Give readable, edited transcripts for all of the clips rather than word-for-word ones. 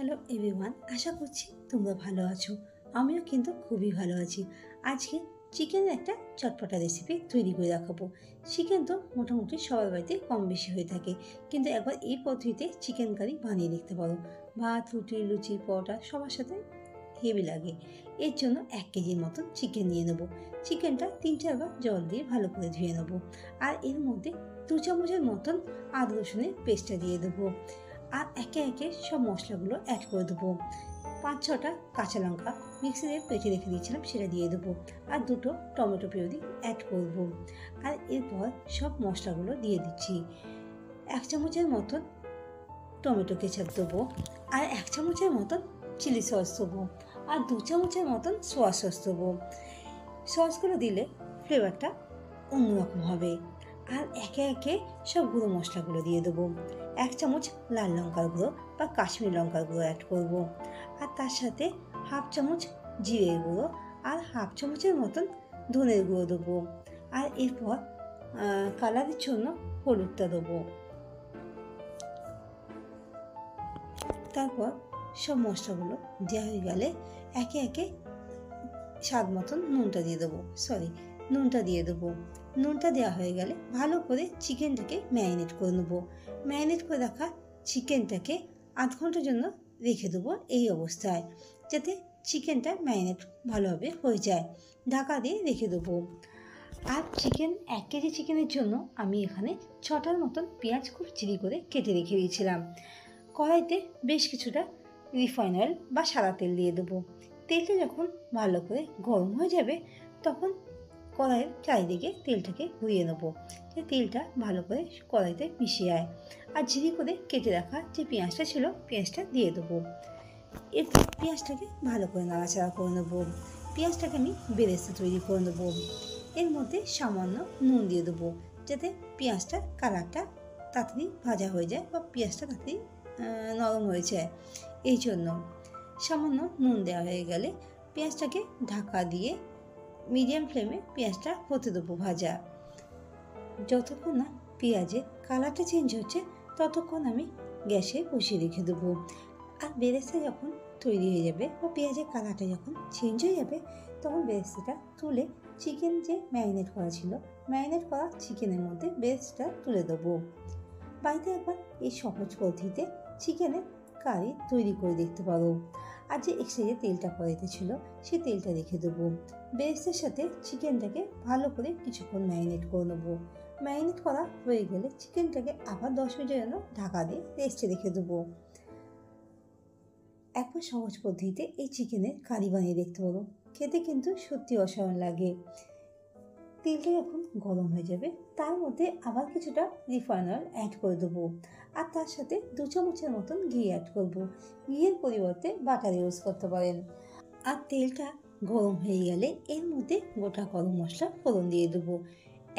Hello everyone, আশা করছি তোমরা ভালো আছো। আমিও কিন্তু খুবই ভালো আছি। আজকে চিকেনের একটা চটপটা রেসিপি তৈরি করে দেখাবো। চিকেন তো মোটামুটি সবার বাড়িতে কম বেশি হয়ে থাকে, কিন্তু একবার এই পদ্ধতিতে চিকেন কারি বানিয়ে দেখতে পারো। ভাত, রুটি, লুচি, পরোটা সবার সাথে হেভি লাগে। এর জন্য 1 কেজির মতন চিকেন নিয়ে নেবো। চিকেনটা 3-4 বার জল দিয়ে ভালো করে ধুয়ে নেবো। আর এর মধ্যে 2 চামচের মতন আদা রসুনের পেস্টটা দিয়ে দেবো। আর একে একে সব মশলাগুলো অ্যাড করে দেবো। 5-6টা কাঁচা লঙ্কা মিক্সিতে পেটে রেখে দিয়েছিলাম, সেটা দিয়ে দেবো। আর 2টো টমেটো পিউরি অ্যাড করব। আর এরপর সব মশলাগুলো দিয়ে দিচ্ছি। 1 চামচের মতন টমেটো কেচাপ দেবো, আর 1 চামচের মতন চিলি সস দেবো, আর 2 চামচের মতন সোয়া সস দেবো। সসগুলো দিলে ফ্লেভারটা অন্যরকম হবে। আর একে একে সব গুঁড়ো মশলাগুলো দিয়ে দেবো। 1 চামচ লাল লঙ্কার গুঁড়ো বা কাশ্মীরি লঙ্কার গুঁড়ো অ্যাড করব। আর তার সাথে 1/2 চামচ জিরের গুঁড়ো আর 1/2 চামচের মতন ধনের গুঁড়ো দেবো। আর এরপর কালারের জন্য হলুদটা দেবো। তারপর সব মশলাগুলো দেওয়া হয়ে গেলে একে একে স্বাদ মতন নুনটা দিয়ে দেবো। নুনটা দিয়ে দেবো। নুনটা দেওয়া হয়ে গেলে ভালো করে চিকেনটাকে ম্যারিনেট করে নেবো। ম্যারিনেট করে রাখা চিকেনটাকে আধ ঘন্টার জন্য রেখে দেবো এই অবস্থায়, যাতে চিকেনটা ম্যারিনেট ভালোভাবে হয়ে যায়। ঢাকা দিয়ে রেখে দেবো। আর 1 কেজি চিকেনের জন্য আমি এখানে 6টার মতন পেঁয়াজ খুব চিলি করে কেটে রেখে দিয়েছিলাম। কড়াইতে বেশ কিছুটা রিফাইন অয়েল বা সাদা তেল দিয়ে দেবো। তেলটা যখন ভালো করে গরম হয়ে যাবে, তখন কড়াইয়ের চারিদিকে তেলটাকে ঘুরিয়ে নেবো, যে তেলটা ভালো করে কড়াইতে মিশিয়ে যায়। আর ঝিরি করে কেটে রাখা যে পেঁয়াজটা ছিল, পেঁয়াজটা দিয়ে দেবো। এরপর পেঁয়াজটাকে ভালো করে নাড়াচাড়া করে নেবো। পেঁয়াজটাকে আমি বেরেস্তা তৈরি করে নেবো। এর মধ্যে সামান্য নুন দিয়ে দেবো, যাতে পেঁয়াজটার কালারটা তাড়াতাড়ি ভাজা হয়ে যায় বা পেঁয়াজটা তাড়াতাড়ি নরম হয়ে যায়। এই জন্য সামান্য নুন দেওয়া হয়ে গেলে পেঁয়াজটাকে ঢাকা দিয়ে মিডিয়াম ফ্লেমে পেঁয়াজটা হতে দেবো ভাজা। যতক্ষণ না পেঁয়াজের কালারটা চেঞ্জ হচ্ছে, ততক্ষণ আমি গ্যাসে বসিয়ে রেখে দেবো। আর বেরেস্তা যখন তৈরি হয়ে যাবে বা পেঁয়াজের কালারটা যখন চেঞ্জ হয়ে যাবে, তখন বেরেস্তাটা তুলে চিকেন যে ম্যারিনেট করা ছিল, ম্যারিনেট করা চিকেনের মধ্যে বেরেস্তাটা তুলে দেবো। বাড়িতে একবার এই সহজ পদ্ধতিতে চিকেনের কারি তৈরি করে দেখতে পারো। আর যে এক্সট্রা যে তেলটা কড়াইতে ছিল, সেই তেলটা রেখে দেবো। বেরেস্তার সাথে চিকেনটাকে ভালো করে কিছুক্ষণ ম্যারিনেট করে নেবো। ম্যারিনেট করা হয়ে গেলে চিকেনটাকে আবার 10 মিনিটের জন্য ঢাকা দিয়ে রেস্টে রেখে দেবো। একবার সহজ পদ্ধতিতে এই চিকেনের কারি বানিয়ে দেখতে পারো। খেতে কিন্তু সত্যি অসাধারণ লাগে। তেলটা যখন গরম হয়ে যাবে, তার মধ্যে আবার কিছুটা রিফাইন অয়েল অ্যাড করে দেবো। আর তার সাথে 2 চামচের মতন ঘি অ্যাড করবো। ঘিয়ের পরিবর্তে বাটার ইউজ করতে পারেন। আর তেলটা গরম হয়ে গেলে এর মধ্যে গোটা গরম মশলা ফোড়ন দিয়ে দেবো।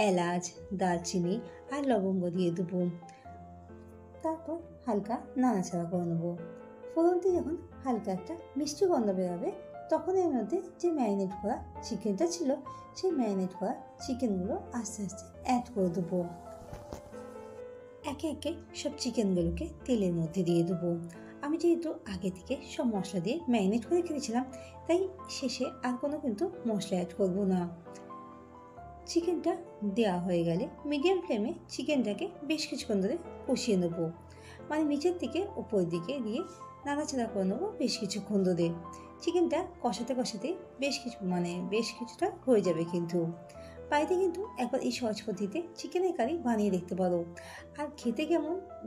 এলাচ, দারচিনি আর লবঙ্গ দিয়ে দেবো। তারপর হালকা নাড়াচাড়া করে নেবো। ফোড়নটি যখন হালকা একটা মিষ্টি গন্ধ বেরোবে, তখন এর মধ্যে যে ম্যারিনেট করা চিকেনটা ছিল, সেই ম্যারিনেট করা চিকেনগুলো আস্তে আস্তে অ্যাড করে দেবো। একে একে সব চিকেনগুলোকে তেলের মধ্যে দিয়ে দেবো। আমি যেহেতু আগে থেকে সব মশলা দিয়ে ম্যারিনেট করে রেখেছিলাম, তাই শেষে আর কোনো কিন্তু মশলা অ্যাড করবো না। চিকেনটা দেওয়া হয়ে গেলে মিডিয়াম ফ্লেমে চিকেনটাকে বেশ কিছুক্ষণ ধরে কষিয়ে নেবো। মানে নিচের থেকে উপরের দিকে দিয়ে নাড়াচাড়া করে নেবো বেশ কিছুক্ষণ ধরে। চিকেনটা কষাতে কষাতে বেশ কিছুটা হয়ে যাবে। কিন্তু বাড়িতে কিন্তু একবার এই সহজ পদ্ধতিতে চিকেনের কারি বানিয়ে দেখতে পারো। আর খেতে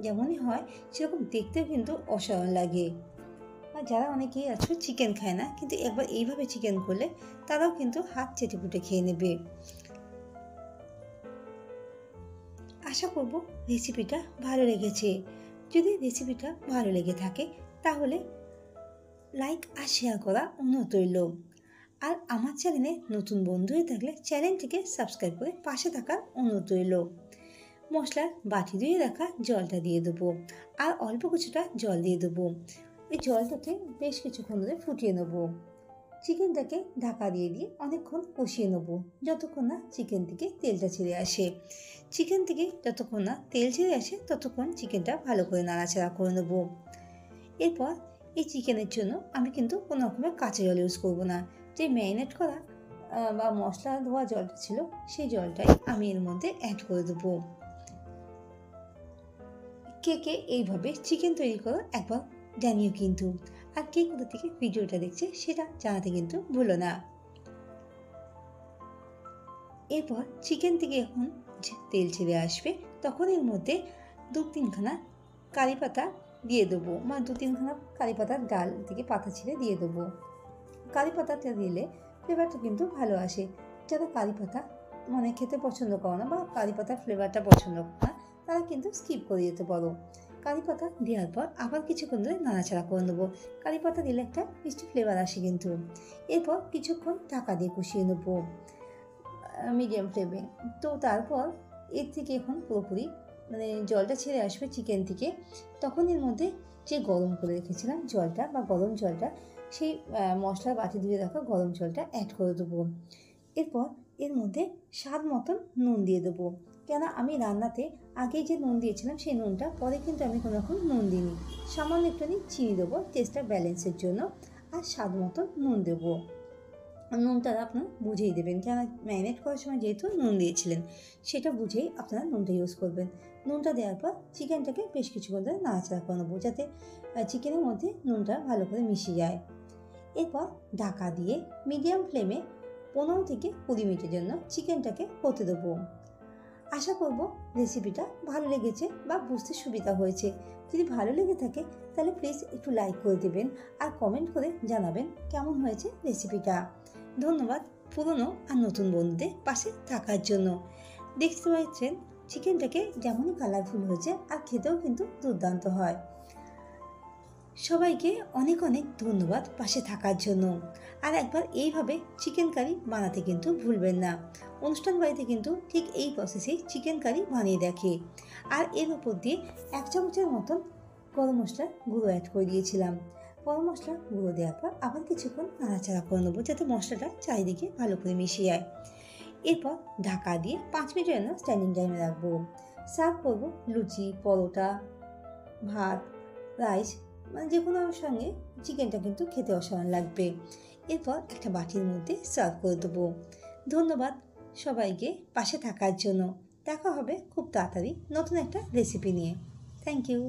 যেমনই হয়, সেরকম দেখতেও কিন্তু অসাধারণ লাগে। আর যারা অনেকেই আছো চিকেন খায় না, কিন্তু একবার এইভাবে চিকেন করলে তারাও কিন্তু হাত চেটেপুটে খেয়ে নেবে। আশা করব রেসিপিটা ভালো লেগেছে। যদি রেসিপিটা ভালো লেগে থাকে, তাহলে লাইক আর শেয়ার করা অনুরোধ রইল। আর আমার চ্যানেলে নতুন বন্ধু হয়ে থাকলে চ্যানেলটিকে সাবস্ক্রাইব করে পাশে থাকার অনুরোধ রইল। মশলার বাটি ধুয়ে রাখা জলটা দিয়ে দেবো, আর অল্প কিছুটা জল দিয়ে দেবো। এই জলটাকে বেশ কিছুক্ষণ ধরে ফুটিয়ে নেবো। চিকেনটাকে ঢাকা দিয়ে অনেকক্ষণ কষিয়ে নেবো, যতক্ষণ না চিকেন থেকে তেলটা ছেড়ে আসে। চিকেন থেকে যতক্ষণ না তেল ছেড়ে আসে, ততক্ষণ চিকেনটা ভালো করে নাড়াচাড়া করে নেবো। এরপর এই চিকেনের জন্য আমি কিন্তু কোনো রকমের কাঁচা জল ইউজ করব না। যে ম্যারিনেট করা বা মশলা ধোয়া জলটা ছিল সেই জলটাই আমি এর মধ্যে অ্যাড করে দেবো। কে কে এইভাবে চিকেন তৈরি করো একবার জানিও কিন্তু, আর কে কোথা থেকে ভিডিওটা দেখছে সেটা জানাতে কিন্তু ভুলো না। এরপর চিকেন থেকে যখন তেল ছেড়ে আসবে তখন এর মধ্যে 2-3খানা কারি পাতা দিয়ে দেবো, মানে 2-3খানা কারি পাতার ডাল থেকে পাতা ছিঁড়ে দিয়ে দেবো। কারি পাতাটা দিলে ফ্লেভারটা কিন্তু ভালো আসে। যারা কারি পাতা মানে খেতে পছন্দ করো না বা কারি পাতার ফ্লেভারটা পছন্দ করো না তারা কিন্তু স্কিপ করে যেতে পারো। কারি পাতা দেওয়ার পর আবার কিছুক্ষণ ধরে নাড়াচাড়া করে নেবো। কারি পাতা দিলে একটা মিষ্টি ফ্লেভার আসে কিন্তু। এরপর কিছুক্ষণ ঢাকা দিয়ে কষিয়ে নেবো মিডিয়াম ফ্লেমে। তো তারপর এর থেকে এখন পুরোপুরি মানে জলটা ছেড়ে আসবে চিকেন থেকে, তখন এর মধ্যে যে গরম করে রেখেছিলাম জলটা বা গরম জলটা, সেই মশলার বাটি ধুয়ে রাখা গরম জলটা অ্যাড করে দেবো। এরপর এর মধ্যে স্বাদ মতন নুন দিয়ে দেবো, কেন আমি রান্নাতে আগে যে নুন দিয়েছিলাম সেই নুনটা পরে কিন্তু আমি কোনো রকম নুন দিইনি। সামান্য একটুখানি চিনি দেবো টেস্টটা ব্যালেন্সের জন্য, আর স্বাদ মতন নুন দেবো। নুনটা আপনারা বুঝেই দেবেন, কেন ম্যারিনেট করার সময় যেহেতু নুন দিয়েছিলেন সেটা বুঝেই আপনারা নুনটা ইউজ করবেন। নুনটা দেওয়ার পর চিকেনটাকে বেশ কিছুক্ষণ ধরে নাড়াচাড়া করে নেবো যাতে চিকেনের মধ্যে নুনটা ভালো করে মিশে যায়। এরপর ঢাকা দিয়ে মিডিয়াম ফ্লেমে 15 থেকে 20 মিনিটের জন্য চিকেনটাকে হতে দেবো। আশা করব রেসিপিটা ভালো লেগেছে বা বুঝতে সুবিধা হয়েছে। যদি ভালো লেগে থাকে তাহলে প্লিজ একটু লাইক করে দেবেন আর কমেন্ট করে জানাবেন কেমন হয়েছে রেসিপিটা। ধন্যবাদ পুরনো আর নতুন বন্ধুদের পাশে থাকার জন্য। দেখতে পাচ্ছেন চিকেনটাকে যেমনই কালারফুল হয়েছে আর খেতেও কিন্তু দুর্দান্ত হয়। সবাইকে অনেক অনেক ধন্যবাদ পাশে থাকার জন্য। আর একবার এইভাবে চিকেন কারি বানাতে কিন্তু ভুলবেন না। অনুষ্ঠান বাড়িতে কিন্তু ঠিক এই প্রসেসেই চিকেন কারি বানিয়ে দেখে। আর এর উপর দিয়ে 1 চামচের মতন গরম মশলার গুঁড়ো অ্যাড করে দিয়েছিলাম। গরম মশলা গুঁড়ো দেওয়ার পর আবার কিছুক্ষণ নাড়াচাড়া করে নেবো যাতে মশলাটা চারিদিকে ভালো করে মিশে যায়। এরপর ঢাকা দিয়ে 5 মিনিটের জন্য স্ট্যান্ডিং টাইমে রাখবো। সার্ভ করবো লুচি, পরোটা, ভাত, রাইস, মানে যে কোনো সঙ্গে চিকেনটা কিন্তু খেতে অসাধারণ লাগবে। এরপর একটা বাটির মধ্যে সার্ভ করে দেবো। ধন্যবাদ সবাইকে পাশে থাকার জন্য। দেখা হবে খুব তাড়াতাড়ি নতুন একটা রেসিপি নিয়ে। Thank you.